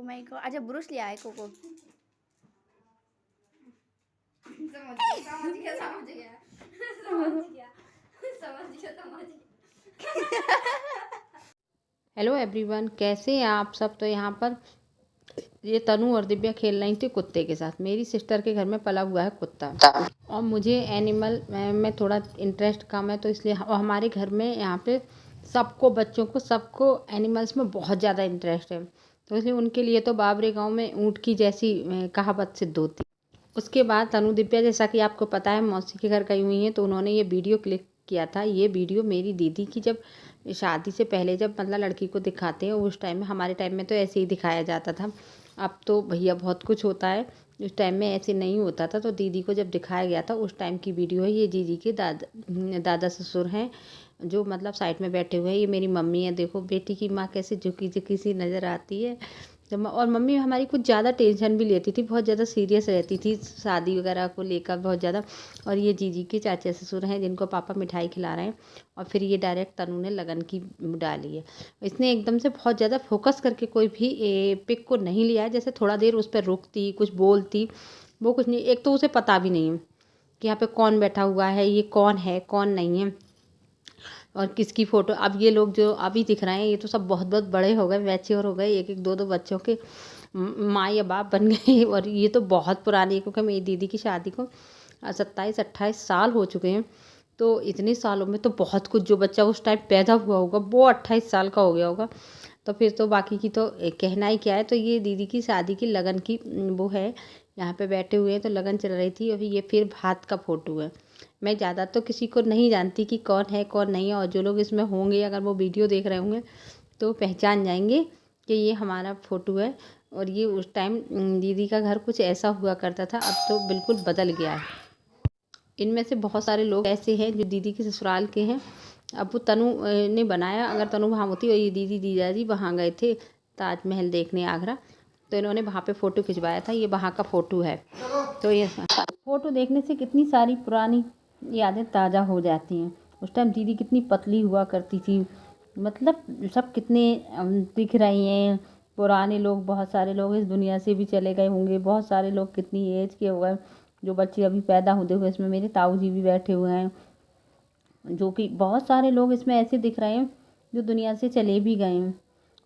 My God, अच्छा Bruce लिया है कोको। समझ गया समझ गया समझ गया समझ गया समझ गया समझ गया। हेलो एवरीवन, कैसे हैं आप सब। तो यहाँ पर ये तनु और दिव्या खेल रही थी कुत्ते के साथ। मेरी सिस्टर के घर में पला हुआ है कुत्ता और मुझे एनिमल में थोड़ा इंटरेस्ट कम है, तो इसलिए और हमारे घर में यहाँ पे सबको, बच्चों को, सबको एनिमल्स में बहुत ज़्यादा इंटरेस्ट है। तो इसलिए उनके लिए तो बाबरे गांव में ऊँट की जैसी कहावत सिद्ध होती। उसके बाद तनु दिव्या, जैसा कि आपको पता है, मौसी के घर गई हुई हैं, तो उन्होंने ये वीडियो क्लिक किया था। ये वीडियो मेरी दीदी की जब शादी से पहले, जब मतलब लड़की को दिखाते हैं उस टाइम में, हमारे टाइम में तो ऐसे ही दिखाया जाता था। अब तो भैया बहुत कुछ होता है, उस टाइम में ऐसे नहीं होता था। तो दीदी को जब दिखाया गया था उस टाइम की वीडियो है। ये जीजी के दादा ससुर हैं, जो मतलब साइड में बैठे हुए हैं। ये मेरी मम्मी है। देखो बेटी की माँ कैसे झुकी झुकी सी नज़र आती है। और मम्मी हमारी कुछ ज़्यादा टेंशन भी लेती थी, बहुत ज़्यादा सीरियस रहती थी शादी वगैरह को लेकर, बहुत ज़्यादा। और ये जीजी के चाचा ससुर हैं, जिनको पापा मिठाई खिला रहे हैं। और फिर ये डायरेक्ट तनु ने लगन की डाली है। इसने एकदम से बहुत ज़्यादा फोकस करके कोई भी पिक को नहीं लिया है। जैसे थोड़ा देर उस पर रुकती, कुछ बोलती, वो कुछ नहीं। एक तो उसे पता भी नहीं है कि यहाँ पे कौन बैठा हुआ है, ये कौन है कौन नहीं है, और किसकी फ़ोटो। अब ये लोग जो अभी दिख रहे हैं, ये तो सब बहुत बहुत बड़े हो गए, मैच्योर हो गए, एक एक दो दो बच्चों के माँ या बाप बन गए। और ये तो बहुत पुरानी है, क्योंकि मेरी दीदी की शादी को 27-28 साल हो चुके हैं। तो इतने सालों में तो बहुत कुछ, जो बच्चा उस टाइम पैदा हुआ होगा वो 28 साल का हो गया होगा। तो फिर तो बाकी की तो कहना ही क्या है। तो ये दीदी की शादी की लगन की वो है, यहाँ पे बैठे हुए हैं, तो लगन चल रही थी। अभी ये फिर भात का फ़ोटो है। मैं ज़्यादा तो किसी को नहीं जानती कि कौन है कौन नहीं है, और जो लोग इसमें होंगे, अगर वो वीडियो देख रहे होंगे, तो पहचान जाएंगे कि ये हमारा फ़ोटो है। और ये उस टाइम दीदी का घर कुछ ऐसा हुआ करता था, अब तो बिल्कुल बदल गया है। इनमें से बहुत सारे लोग ऐसे हैं जो दीदी के ससुराल के हैं। अब वो तनु ने बनाया, अगर तनु वहाँ होती, और ये दीदी जीजाजी वहाँ गए थे ताजमहल देखने आगरा, तो इन्होंने वहाँ पे फ़ोटो खिंचवाया था। ये वहाँ का फ़ोटो है। तो ये फ़ोटो देखने से कितनी सारी पुरानी यादें ताज़ा हो जाती हैं। उस टाइम दीदी कितनी पतली हुआ करती थी, मतलब सब कितने दिख रही हैं। पुराने लोग, बहुत सारे लोग इस दुनिया से भी चले गए होंगे, बहुत सारे लोग कितनी एज के हो गए। जो बच्चे अभी पैदा होते हुए, इसमें मेरे ताऊ जी भी बैठे हुए हैं, जो कि बहुत सारे लोग इसमें ऐसे दिख रहे हैं जो दुनिया से चले भी गए हैं।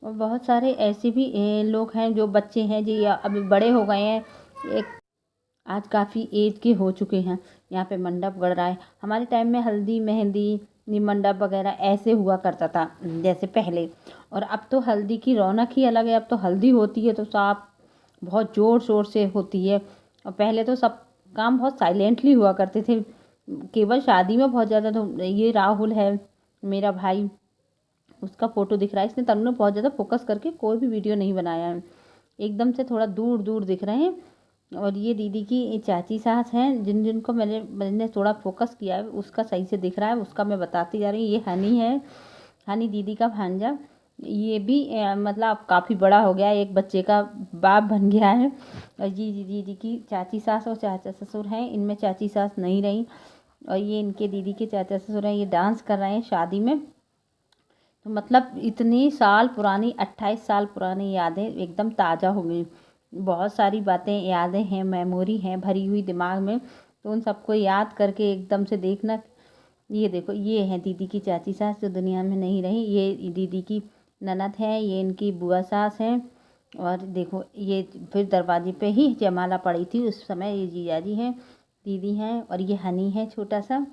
और बहुत सारे ऐसे भी लोग हैं जो बच्चे हैं जी, या अभी बड़े हो गए हैं, एक आज काफ़ी एज के हो चुके हैं। यहाँ पे मंडप गड़ रहा है। हमारे टाइम में हल्दी मेहंदी मंडप वगैरह ऐसे हुआ करता था जैसे पहले। और अब तो हल्दी की रौनक ही अलग है। अब तो हल्दी होती है तो साफ बहुत ज़ोर शोर से होती है। और पहले तो सब काम बहुत साइलेंटली हुआ करते थे, केवल शादी में बहुत ज़्यादा। तो ये राहुल है मेरा भाई, उसका फ़ोटो दिख रहा है। इसने तनु ने बहुत ज़्यादा फोकस करके कोई भी वीडियो नहीं बनाया है, एकदम से थोड़ा दूर दूर दिख रहे हैं। और ये दीदी की चाची सास हैं, जिनको मैंने थोड़ा फोकस किया है, उसका सही से दिख रहा है, उसका मैं बताती जा रही हूँ। ये हनी है, हनी दीदी का भांजा। ये भी मतलब काफ़ी बड़ा हो गया है, एक बच्चे का बाप बन गया है। और ये दीदी की चाची सास और चाचा ससुर हैं, इनमें चाची सास नहीं रही। और ये इनके दीदी के चाचा ससुर हैं, ये डांस कर रहे हैं शादी में। तो मतलब इतनी साल पुरानी, 28 साल पुरानी यादें एकदम ताज़ा हो गई। बहुत सारी बातें, यादें हैं, मेमोरी हैं भरी हुई दिमाग में। तो उन सबको याद करके एकदम से देखना। ये देखो, ये है दीदी की चाची सास जो दुनिया में नहीं रही। ये दीदी की ननद है, ये इनकी बुआ सास है। और देखो ये फिर दरवाजे पे ही जयमाला पड़ी थी उस समय। ये जीजाजी हैं, दीदी हैं, और ये हनी है छोटा सा,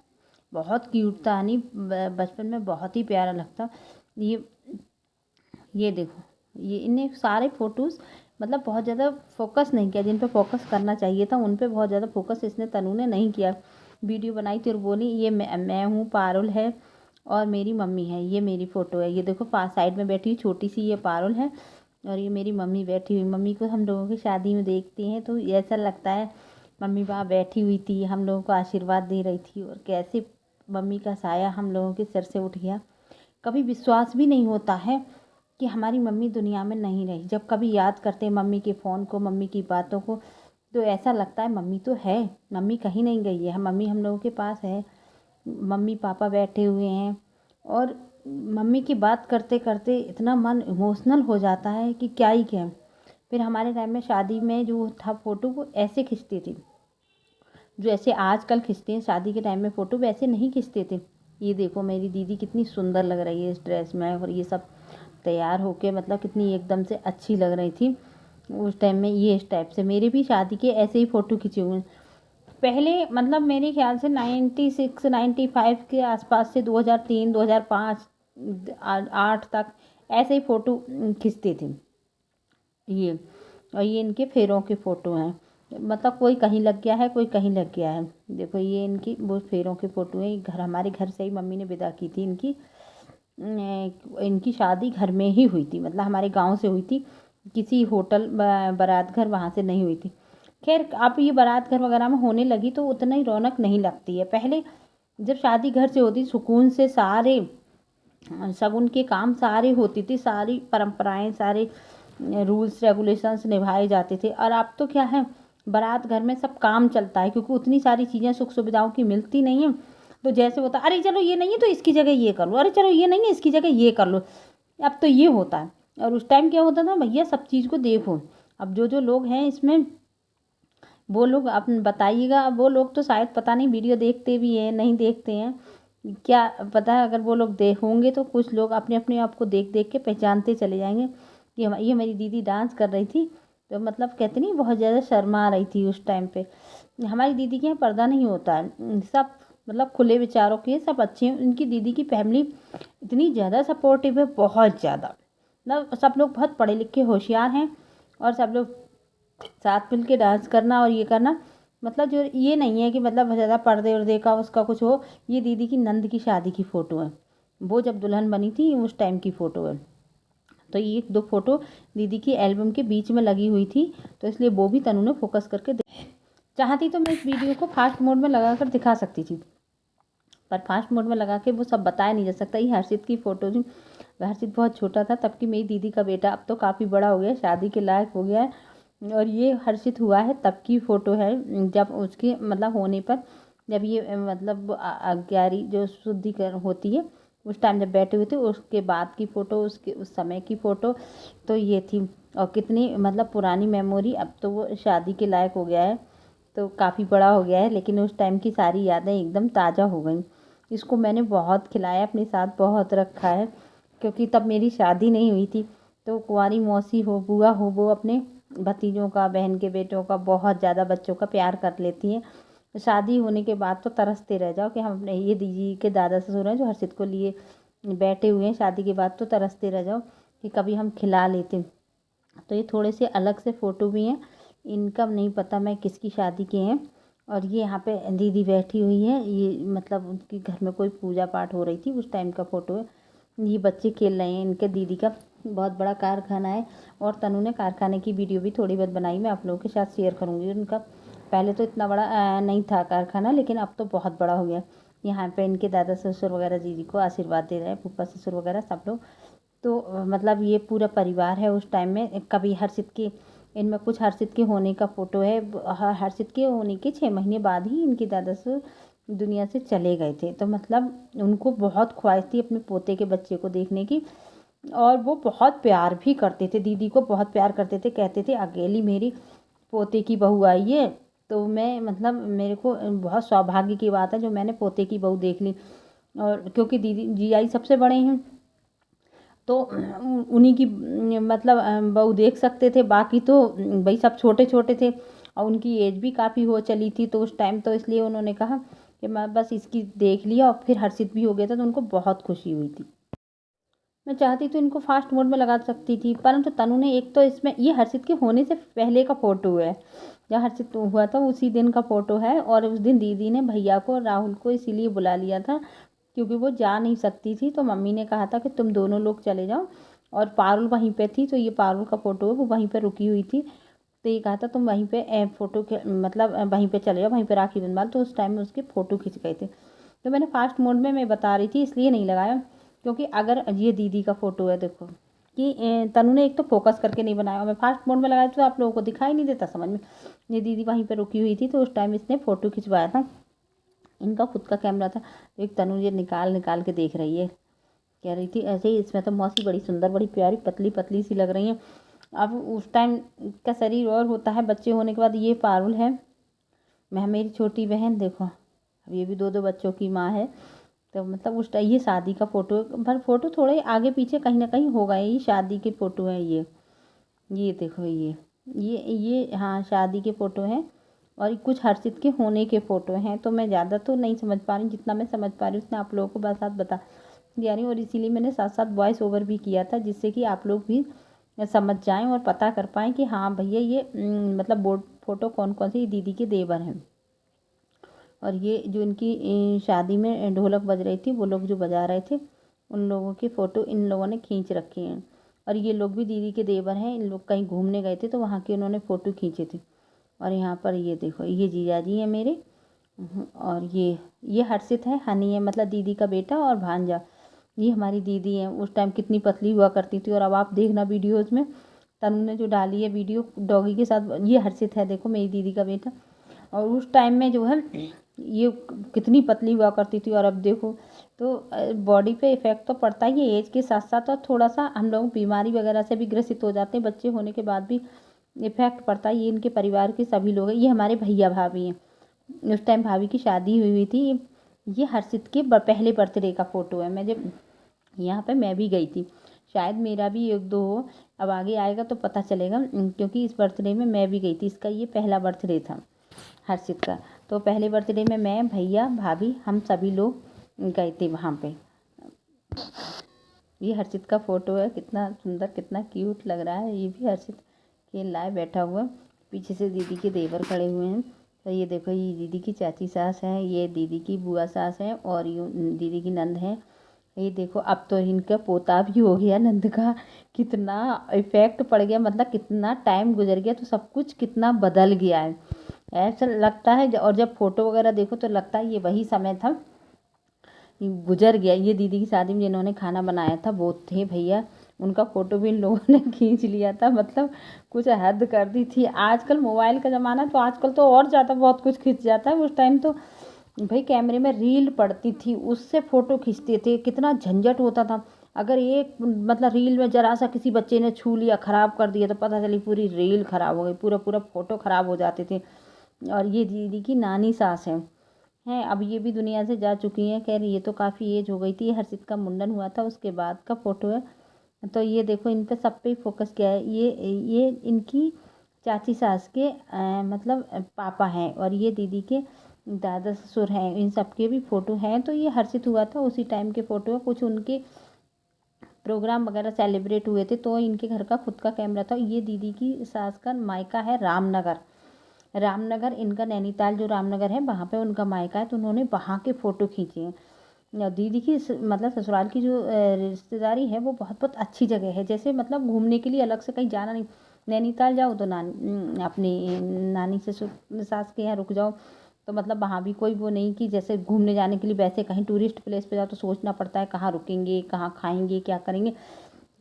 बहुत क्यूट था हनी, बचपन में बहुत ही प्यारा लगता। ये देखो, ये इन्हें सारे फ़ोटोज़ मतलब बहुत ज़्यादा फोकस नहीं किया, जिन पे फोकस करना चाहिए था उन पे बहुत ज़्यादा फोकस इसने तनु ने नहीं किया। वीडियो बनाई थी और बोली ये मैं हूँ, पारुल है और मेरी मम्मी है। ये मेरी फ़ोटो है। ये देखो पास साइड में बैठी हुई छोटी सी ये पारुल है, और ये मेरी मम्मी बैठी हुई। मम्मी को हम लोगों की शादी में देखते हैं तो ऐसा लगता है मम्मी वहाँ बैठी हुई थी, हम लोगों को आशीर्वाद दे रही थी, और कैसे मम्मी का साया हम लोगों के सिर से उठ गया। कभी विश्वास भी नहीं होता है कि हमारी मम्मी दुनिया में नहीं रही। जब कभी याद करते हैं मम्मी के फ़ोन को, मम्मी की बातों को, तो ऐसा लगता है मम्मी तो है, मम्मी कहीं नहीं गई है, मम्मी हम लोगों के पास है। मम्मी पापा बैठे हुए हैं, और मम्मी की बात करते करते इतना मन इमोशनल हो जाता है कि क्या ही कहें। फिर हमारे टाइम में शादी में जो था फ़ोटो वो ऐसे खींचते थे, जो ऐसे आजकल खींचते हैं शादी के टाइम में फ़ोटो, वैसे नहीं खींचते थे। ये देखो मेरी दीदी कितनी सुंदर लग रही है इस ड्रेस में, और ये सब तैयार होके मतलब कितनी एकदम से अच्छी लग रही थी उस टाइम में। ये इस टाइप से मेरे भी शादी के ऐसे ही फ़ोटो खींचे हुए हैं पहले, मतलब मेरे ख्याल से 96 95 के आसपास से 2003 2005 8 तक ऐसे ही फ़ोटो खींचते थे ये। और ये इनके फेरों के फ़ोटो हैं, मतलब कोई कहीं लग गया है कोई कहीं लग गया है। देखो ये इनकी वो फेरों के फ़ोटो हैं। घर हमारे घर से ही मम्मी ने विदा की थी इनकी शादी घर में ही हुई थी, मतलब हमारे गांव से हुई थी, किसी होटल बारात घर वहाँ से नहीं हुई थी। खैर अब ये बारात घर वगैरह में होने लगी तो उतना ही रौनक नहीं लगती है। पहले जब शादी घर से होती सुकून से सारे शगुन के काम सारे होती थी, सारी परंपराएं सारे रूल्स रेगुलेशंस निभाए जाते थे। और अब तो क्या है, बारात घर में सब काम चलता है क्योंकि उतनी सारी चीज़ें सुख सुविधाओं की मिलती नहीं है। तो जैसे होता अरे चलो ये नहीं है तो इसकी जगह ये कर लो, अरे चलो ये नहीं है इसकी जगह ये कर लो, अब तो ये होता है। और उस टाइम क्या होता था, भैया सब चीज़ को देखो। अब जो लोग हैं इसमें वो लोग आप बताइएगा, अब वो लोग तो शायद पता नहीं वीडियो देखते भी हैं नहीं देखते हैं, क्या पता है। अगर वो लोग होंगे तो कुछ लोग अपने अपने आप को देख देख के पहचानते चले जाएंगे कि ये मेरी दीदी डांस कर रही थी, तो मतलब कहते नहीं बहुत ज़्यादा शर्मा रही थी उस टाइम पे। हमारी दीदी के यहाँ पर्दा नहीं होता है, सब मतलब खुले विचारों के सब अच्छे हैं। उनकी दीदी की फैमिली इतनी ज़्यादा सपोर्टिव है, बहुत ज़्यादा, मतलब सब लोग बहुत पढ़े लिखे होशियार हैं और सब लोग साथ मिल के डांस करना और ये करना, मतलब जो ये नहीं है कि मतलब ज़्यादा पर्दे वर्दे का उसका कुछ हो। ये दीदी की नंद की शादी की फ़ोटो है, वो जब दुल्हन बनी थी उस टाइम की फ़ोटो है। तो ये 2 फोटो दीदी की एल्बम के बीच में लगी हुई थी, तो इसलिए वो भी तनु ने फोकस करके चाहती तो मैं इस वीडियो को फास्ट मोड में लगा कर दिखा सकती थी, पर फास्ट मोड में लगा के वो सब बताया नहीं जा सकता। ये हर्षित की फ़ोटो थी, हर्षित बहुत छोटा था तब की मेरी दीदी का बेटा, अब तो काफ़ी बड़ा हो गया शादी के लायक हो गया है। और ये हर्षित हुआ है तब की फ़ोटो है, जब उसके मतलब होने पर, जब ये मतलब 11वीं जो शुद्धिकरण होती है उस टाइम जब बैठे हुए थे, उसके बाद की फ़ोटो, उसके उस समय की फ़ोटो तो ये थी। और कितनी मतलब पुरानी मेमोरी, अब तो वो शादी के लायक हो गया है तो काफ़ी बड़ा हो गया है, लेकिन उस टाइम की सारी यादें एकदम ताज़ा हो गई। इसको मैंने बहुत खिलाया, अपने साथ बहुत रखा है, क्योंकि तब मेरी शादी नहीं हुई थी। तो कुंवारी मौसी हो बुआ हो वो अपने भतीजों का बहन के बेटों का बहुत ज़्यादा बच्चों का प्यार कर लेती हैं। शादी होने के बाद तो तरसते रह जाओ कि हम अपने ये दीदी के दादा ससुर हैं जो हर्षित को लिए बैठे हुए हैं, शादी के बाद तो तरसते रह जाओ कि कभी हम खिला लेते। तो ये थोड़े से अलग से फ़ोटो भी हैं, इनका नहीं पता मैं किसकी शादी के हैं। और ये यहाँ पे दीदी बैठी हुई है, ये मतलब उनके घर में कोई पूजा पाठ हो रही थी उस टाइम का फ़ोटो है। ये बच्चे खेल रहे हैं, इनके दीदी का बहुत बड़ा कारखाना है, और तनु ने कारखाने की वीडियो भी थोड़ी बहुत बनाई, मैं आप लोगों के साथ शेयर करूँगी। उनका पहले तो इतना बड़ा नहीं था कारखाना, लेकिन अब तो बहुत बड़ा हो गया। यहाँ पे इनके दादा ससुर वगैरह दीदी को आशीर्वाद दे रहे हैं, फूफा ससुर वगैरह सब लोग। तो मतलब ये पूरा परिवार है उस टाइम में। कभी हर्षित की, इनमें कुछ हर्षित के होने का फ़ोटो है, हर्षित के होने के 6 महीने बाद ही इनके दादा ससुर दुनिया से चले गए थे। तो मतलब उनको बहुत ख्वाहिश थी अपने पोते के बच्चे को देखने की, और वो बहुत प्यार भी करते थे, दीदी को बहुत प्यार करते थे। कहते थे अकेली मेरी पोते की बहू आई है, तो मैं मतलब मेरे को बहुत सौभाग्य की बात है जो मैंने पोते की बहू देख ली। और क्योंकि दीदी जीजाई सबसे बड़े हैं तो उन्हीं की मतलब बहू देख सकते थे, बाकी तो भाई सब छोटे छोटे थे और उनकी एज भी काफ़ी हो चली थी तो उस टाइम, तो इसलिए उन्होंने कहा कि मैं बस इसकी देख लिया। और फिर हर्षित भी हो गया था तो उनको बहुत खुशी हुई थी। मैं चाहती तो इनको फास्ट मोड में लगा सकती थी, परंतु तनु ने एक तो इसमें, ये हर्षित के होने से पहले का फ़ोटो है, जब हर्षित हुआ था उसी दिन का फ़ोटो है। और उस दिन दीदी ने भैया को राहुल को इसीलिए बुला लिया था क्योंकि वो जा नहीं सकती थी, तो मम्मी ने कहा था कि तुम दोनों लोग चले जाओ। और पारुल वहीं पे थी, तो ये पारुल का फ़ोटो है, वो वहीं पे रुकी हुई थी। तो ये कहा था तुम वहीं पे फ़ोटो के मतलब वहीं पे चले जाओ, वहीं पे राखी बंधवा। तो उस टाइम में उसके फ़ोटो खिंच गए थे। तो मैंने फास्ट मोड में मैं बता रही थी इसलिए नहीं लगाया, क्योंकि अगर ये दीदी का फ़ोटो है देखो कि तनु ने एक तो फोकस करके नहीं बनाया, और मैं फास्ट मोड में लगाया तो आप लोगों को दिखाई नहीं देता समझ में। ये दीदी वहीं पे रुकी हुई थी तो उस टाइम इसने फ़ोटो खिंचवाया था, इनका खुद का कैमरा था। तो एक तनु ये निकाल निकाल के देख रही है, कह रही थी ऐसे ही इसमें तो मौसी बड़ी सुंदर बड़ी प्यारी पतली पतली सी लग रही हैं। अब उस टाइम का शरीर और होता है, बच्चे होने के बाद। ये पारुल है, मैं मेरी छोटी बहन, देखो अब ये भी 2 बच्चों की माँ है। तो मतलब उस टाइम ये शादी का फ़ोटो, पर फ़ोटो थोड़े आगे पीछे कहीं ना कहीं होगा, ये शादी की फ़ोटो है। ये देखो, ये हाँ शादी के फ़ोटो हैं, और कुछ हर्षित के होने के फ़ोटो हैं। तो मैं ज़्यादा तो नहीं समझ पा रही, जितना मैं समझ पा रही हूँ उतना आप लोगों को बस बता दिया रही हूँ। और इसीलिए मैंने साथ साथ वॉइस ओवर भी किया था, जिससे कि आप लोग भी समझ जाएं और पता कर पाएँ कि हाँ भैया ये मतलब बोर्ड फ़ोटो कौन कौन से दीदी के देवर हैं। और ये जो इनकी शादी में ढोलक बज रही थी, वो लोग जो बजा रहे थे, उन लोगों की फ़ोटो इन लोगों ने खींच रखी हैं। और ये लोग भी दीदी के देवर हैं, इन लोग कहीं घूमने गए थे तो वहाँ के उन्होंने फ़ोटो खींचे थे। और यहाँ पर ये देखो, ये जीजा जी हैं मेरे। और ये हर्षित है, हनी है, मतलब दीदी का बेटा और भांजा। ये हमारी दीदी है, उस टाइम कितनी पतली हुआ करती थी। और अब आप देखना वीडियोज़ में, तनु ने जो डाली है वीडियो डॉगी के साथ, ये हर्षित है, देखो मेरी दीदी का बेटा। और उस टाइम में जो है ये कितनी पतली हुआ करती थी, और अब देखो। तो बॉडी पे इफ़ेक्ट तो पड़ता ही है एज के साथ साथ, और थोड़ा सा हम लोग बीमारी वगैरह से भी ग्रसित हो जाते हैं, बच्चे होने के बाद भी इफ़ेक्ट पड़ता है। ये इनके परिवार के सभी लोग हैं, ये हमारे भैया भाभी हैं। उस टाइम भाभी की शादी हुई थी। ये हर्षित के पहले बर्थडे का फ़ोटो है। मैं जब यहाँ पे मैं भी गई थी, शायद मेरा भी 1-2 हो, अब आगे आएगा तो पता चलेगा, क्योंकि इस बर्थडे में मैं भी गई थी। इसका ये पहला बर्थडे था हर्षित का। तो पहले बर्थडे में मैं, भैया, भाभी, हम सभी लोग गए थे वहाँ पे। ये हर्षित का फ़ोटो है, कितना सुंदर, कितना क्यूट लग रहा है। ये भी हर्षित खेल रहा है बैठा हुआ, पीछे से दीदी के देवर खड़े हुए हैं। तो ये देखो, ये दीदी की चाची सास है, ये दीदी की बुआ सास है, और ये दीदी की नंद है। ये देखो, अब तो इनका पोता भी हो गया नंद का। कितना इफ़ेक्ट पड़ गया, मतलब कितना टाइम गुजर गया, तो सब कुछ कितना बदल गया है, ऐसा लगता है। और जब फ़ोटो वगैरह देखो तो लगता है ये वही समय था, गुजर गया। ये दीदी की शादी में जिन्होंने खाना बनाया था वो थे भैया, उनका फ़ोटो भी इन लोगों ने खींच लिया था। मतलब कुछ हद कर दी थी। आजकल मोबाइल का ज़माना, तो आजकल तो और ज़्यादा बहुत कुछ खिंच जाता है। उस टाइम तो भाई कैमरे में रील पड़ती थी, उससे फ़ोटो खींचते थे, कितना झंझट होता था। अगर एक मतलब रील में ज़रा सा किसी बच्चे ने छू लिया, ख़राब कर दिया, तो पता चली पूरी रील ख़राब हो गई, पूरा फ़ोटो ख़राब हो जाते थे। और ये दीदी की नानी सास हैं, अब ये भी दुनिया से जा चुकी हैं। खैर ये तो काफ़ी एज हो गई थी। हर्षित का मुंडन हुआ था उसके बाद का फ़ोटो है। तो ये देखो, इन पे सब पे ही फोकस किया है। ये इनकी चाची सास के मतलब पापा हैं, और ये दीदी के दादा ससुर हैं। इन सब के भी फ़ोटो हैं। तो ये हर्षित हुआ था उसी टाइम के फ़ोटो है। कुछ उनके प्रोग्राम वगैरह सेलिब्रेट हुए थे, तो इनके घर का खुद का कैमरा था। ये दीदी की सास का मायका है रामनगर। इनका नैनीताल जो रामनगर है वहाँ पे उनका मायका है, तो उन्होंने वहाँ के फ़ोटो खींचे हैं। दीदी की मतलब ससुराल की जो रिश्तेदारी है वो बहुत अच्छी जगह है। जैसे मतलब घूमने के लिए अलग से कहीं जाना नहीं, नैनीताल जाओ तो अपनी नानी ससुर सास के यहाँ रुक जाओ, तो मतलब वहाँ भी कोई वो नहीं कि जैसे घूमने जाने के लिए वैसे कहीं टूरिस्ट प्लेस पे जाओ तो सोचना पड़ता है कहाँ रुकेंगे, कहाँ खाएंगे, क्या करेंगे।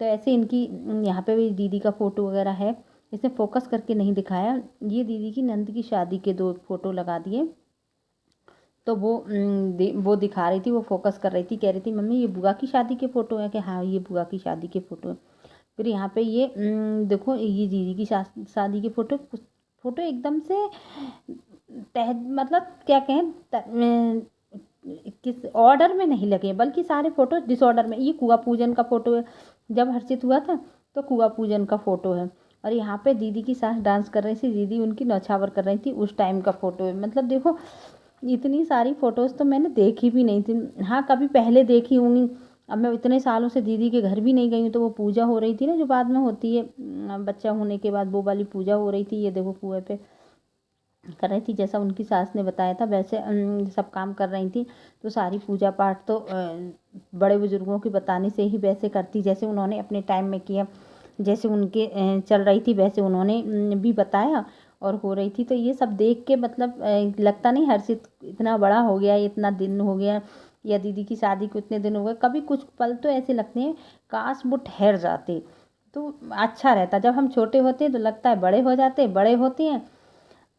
तो ऐसे इनकी यहाँ पे भी दीदी का फ़ोटो वगैरह है। इसने फोकस करके नहीं दिखाया। ये दीदी की नंद की शादी के 2 फ़ोटो लगा दिए, तो वो दिखा रही थी, वो फोकस कर रही थी, कह रही थी मम्मी ये बुआ की शादी के फ़ोटो है कि हाँ ये बुआ की शादी के फ़ोटो है। फिर यहाँ पे ये देखो, ये दीदी की शादी के फ़ोटो एकदम से मतलब क्या कहें, किस ऑर्डर में नहीं लगे, बल्कि सारे फ़ोटो डिसऑर्डर में। ये कुआ पूजन का फ़ोटो है, जब हर्षित हुआ था तो कुआ पूजन का फ़ोटो है। और यहाँ पे दीदी की सास डांस कर रही थी, दीदी उनकी नौछावर कर रही थी, उस टाइम का फ़ोटो है। मतलब देखो, इतनी सारी फ़ोटोज़ तो मैंने देखी भी नहीं थी। हाँ कभी पहले देखी होंगी, अब मैं इतने सालों से दीदी के घर भी नहीं गई हूँ। तो वो पूजा हो रही थी ना, जो बाद में होती है बच्चा होने के बाद, वो वाली पूजा हो रही थी। ये देखो कुएँ पे कर रही थी, जैसा उनकी सास ने बताया था वैसे सब काम कर रही थी। तो सारी पूजा पाठ तो बड़े बुजुर्गों के बताने से ही वैसे करती, जैसे उन्होंने अपने टाइम में किया, जैसे उनके चल रही थी वैसे उन्होंने भी बताया और हो रही थी। तो ये सब देख के मतलब लगता नहीं हर्षित इतना बड़ा हो गया, इतना दिन हो गया, या दीदी की शादी को इतने दिन हो गए। कभी कुछ पल तो ऐसे लगते हैं काश वो ठहर जाते तो अच्छा रहता। जब हम छोटे होते हैं तो लगता है बड़े हो जाते, बड़े होते हैं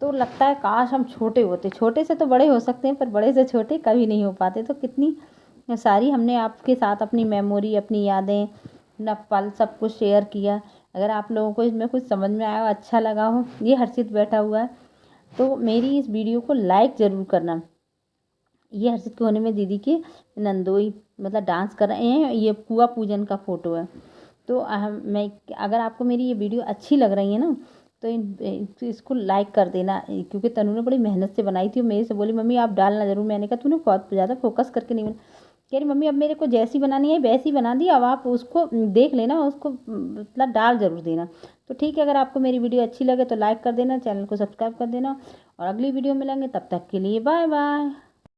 तो लगता है काश हम छोटे होते। छोटे से तो बड़े हो सकते हैं, पर बड़े से छोटे कभी नहीं हो पाते। तो कितनी सारी हमने आपके साथ अपनी मेमोरी, अपनी यादें, अपना पल सब कुछ शेयर किया। अगर आप लोगों को इसमें कुछ समझ में आया हो, अच्छा लगा हो, ये हर्षित बैठा हुआ है, तो मेरी इस वीडियो को लाइक ज़रूर करना। ये हर्षित के होने में दीदी के नंदोई मतलब डांस कर रहे हैं, ये कुआ पूजन का फ़ोटो है। तो मैं अगर आपको मेरी ये वीडियो अच्छी लग रही है ना, तो इसको लाइक कर देना, क्योंकि तनु ने बड़ी मेहनत से बनाई थी। मेरे से बोली मम्मी आप डालना ज़रूर। मैंने कहा तूने बहुत ज़्यादा फोकस करके नहीं बना। कह रही मम्मी अब मेरे को जैसी बनानी है वैसी बना दी, अब आप उसको देख लेना, उसको मतलब डाल ज़रूर देना। तो ठीक है, अगर आपको मेरी वीडियो अच्छी लगे तो लाइक कर देना, चैनल को सब्सक्राइब कर देना, और अगली वीडियो मिलेंगे, तब तक के लिए बाय बाय।